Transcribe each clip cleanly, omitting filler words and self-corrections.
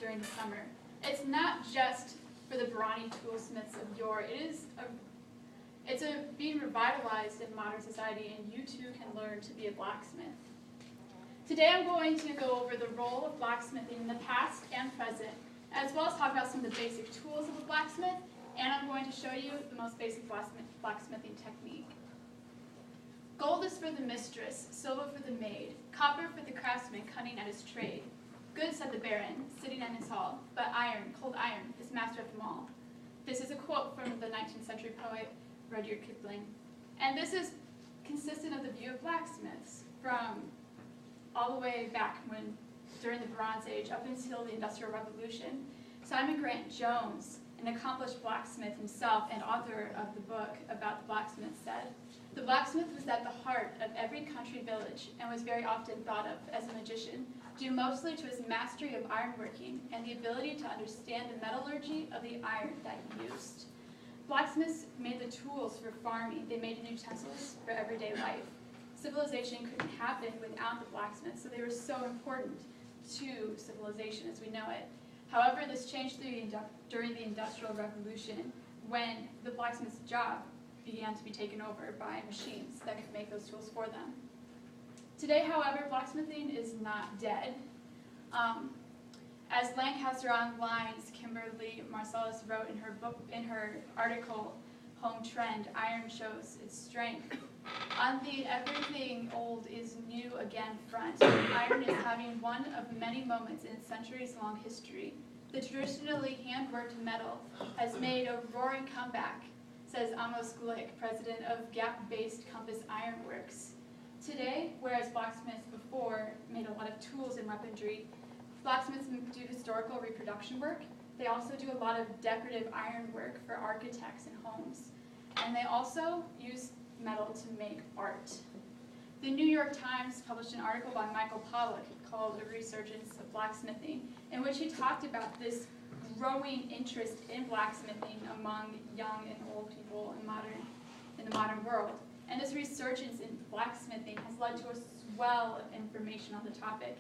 during the summer. It's not just for the brawny toolsmiths of yore. It's being revitalized in modern society, and you too can learn to be a blacksmith. Today I'm going to go over the role of blacksmithing in the past and present, as well as talk about some of the basic tools of a blacksmith, and I'm going to show you the most basic blacksmithing technique. Gold is for the mistress, silver for the maid, copper for the craftsman cutting at his trade. Good, said the baron, sitting in his hall, but iron, cold iron, is master of them all. This is a quote from the 19th century poet Rudyard Kipling. And this is consistent of the view of blacksmiths from all the way back during the Bronze Age up until the Industrial Revolution. Simon Grant Jones, an accomplished blacksmith himself and author of the book about the blacksmith, said, "The blacksmith was at the heart of every country village and was very often thought of as a magician, due mostly to his mastery of ironworking and the ability to understand the metallurgy of the iron that he used." Blacksmiths made the tools for farming. They made utensils for everyday life. Civilization couldn't happen without the blacksmiths, so they were so important to civilization as we know it. However, this changed during the Industrial Revolution when the blacksmith's job began to be taken over by machines that could make those tools for them. Today, however, blacksmithing is not dead. As Lancaster Online's Kimberly Marcellus wrote in her article, Home Trend, iron shows its strength. On the everything old is new again front, iron is having one of many moments in centuries-long history. The traditionally hand-worked metal has made a roaring comeback, says Amos Glick, president of Gap-based Compass Ironworks. Today, whereas blacksmiths before made a lot of tools and weaponry, blacksmiths do historical reproduction work. They also do a lot of decorative iron work for architects and homes. And they also use metal to make art. The New York Times published an article by Michael Pollock called "A Resurgence of Blacksmithing," in which he talked about this growing interest in blacksmithing among young and old people in the modern world. And this resurgence in blacksmithing has led to a swell of information on the topic.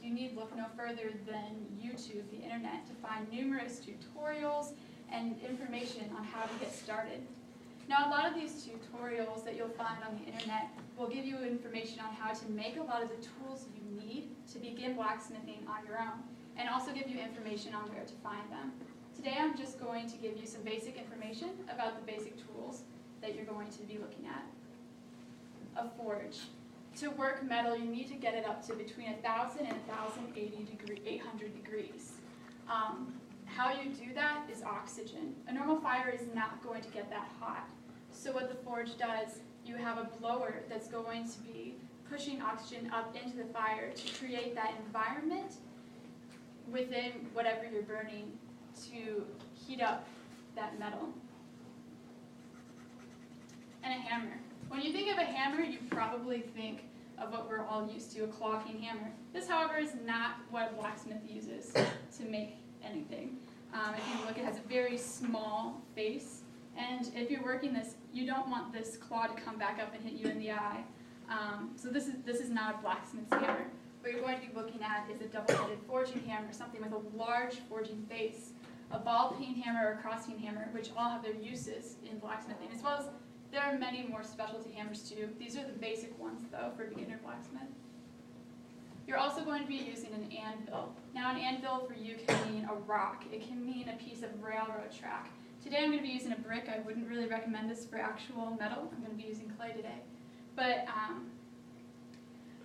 You need look no further than YouTube, the internet, to find numerous tutorials and information on how to get started. Now, a lot of these tutorials that you'll find on the internet will give you information on how to make a lot of the tools you need to begin blacksmithing on your own, and also give you information on where to find them. Today, I'm just going to give you some basic information about the basic tools that you're going to be looking at. A forge. To work metal, you need to get it up to between 1,000 and 800 degrees. How you do that is oxygen. A normal fire is not going to get that hot. So what the forge does, you have a blower that's going to be pushing oxygen up into the fire to create that environment within whatever you're burning to heat up that metal. And a hammer. When you think of a hammer, you probably think of what we're all used to, a clogging hammer. This, however, is not what a blacksmith uses to make anything. If you look, it has a very small face, and if you're working this, you don't want this claw to come back up and hit you in the eye. So this is not a blacksmith's hammer. What you're going to be looking at is a double-headed forging hammer, something with a large forging face, a ball-peen hammer or a cross-peen hammer, which all have their uses in blacksmithing, as well as there are many more specialty hammers too. These are the basic ones, though, for beginner blacksmith. You're also going to be using an anvil. Now, an anvil for you can mean a rock. It can mean a piece of railroad track. Today I'm going to be using a brick. I wouldn't really recommend this for actual metal. I'm going to be using clay today. But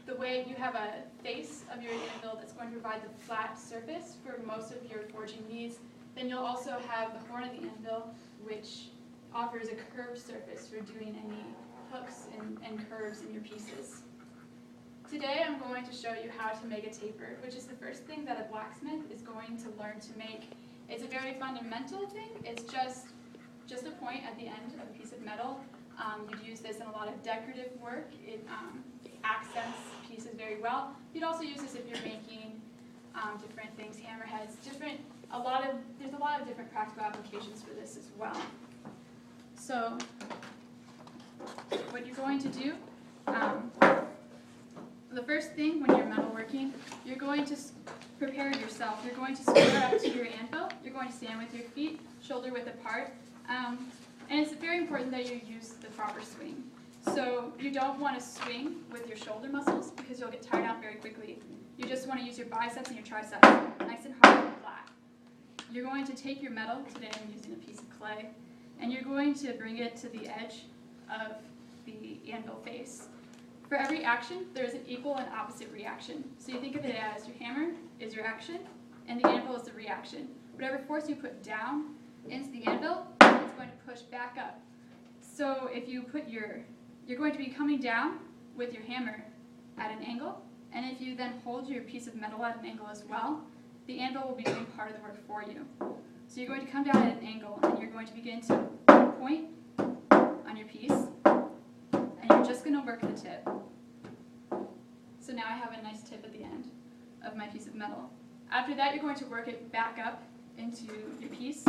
the way you have a face of your anvil that's going to provide the flat surface for most of your forging needs, then you'll also have the horn of the anvil, which offers a curved surface for doing any hooks and curves in your pieces. Today I'm going to show you how to make a taper, which is the first thing that a blacksmith is going to learn to make. It's a very fundamental thing. It's just a point at the end of a piece of metal. You'd use this in a lot of decorative work. It accents pieces very well. You'd also use this if you're making different things, hammerheads, there's a lot of different practical applications for this as well. So what you're going to do The first thing when you're metalworking, you're going to prepare yourself. You're going to square up to your anvil. You're going to stand with your feet shoulder width apart. And it's very important that you use the proper swing. So you don't want to swing with your shoulder muscles because you'll get tired out very quickly. You just want to use your biceps and your triceps, nice and hard and flat. You're going to take your metal, today I'm using a piece of clay, and you're going to bring it to the edge of the anvil face. For every action, there is an equal and opposite reaction. So you think of it as your hammer is your action, and the anvil is the reaction. Whatever force you put down into the anvil, it's going to push back up. So if you put you're going to be coming down with your hammer at an angle, and if you then hold your piece of metal at an angle as well, the anvil will be doing part of the work for you. So you're going to come down at an angle, and you're going to begin to point on your piece, and you're just going to work the tip. So now I have a nice tip at the end of my piece of metal. After that, you're going to work it back up into your piece.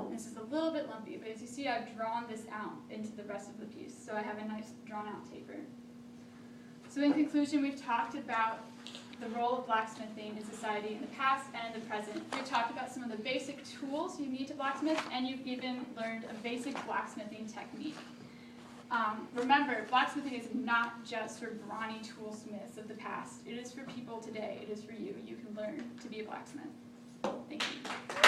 This is a little bit lumpy, but as you see, I've drawn this out into the rest of the piece, so I have a nice drawn out taper. So in conclusion, we've talked about the role of blacksmithing in society in the past and in the present. We've talked about some of the basic tools you need to blacksmith, and you've even learned a basic blacksmithing technique. Remember, blacksmithing is not just for brawny toolsmiths of the past. It is for people today. It is for you. You can learn to be a blacksmith. Thank you.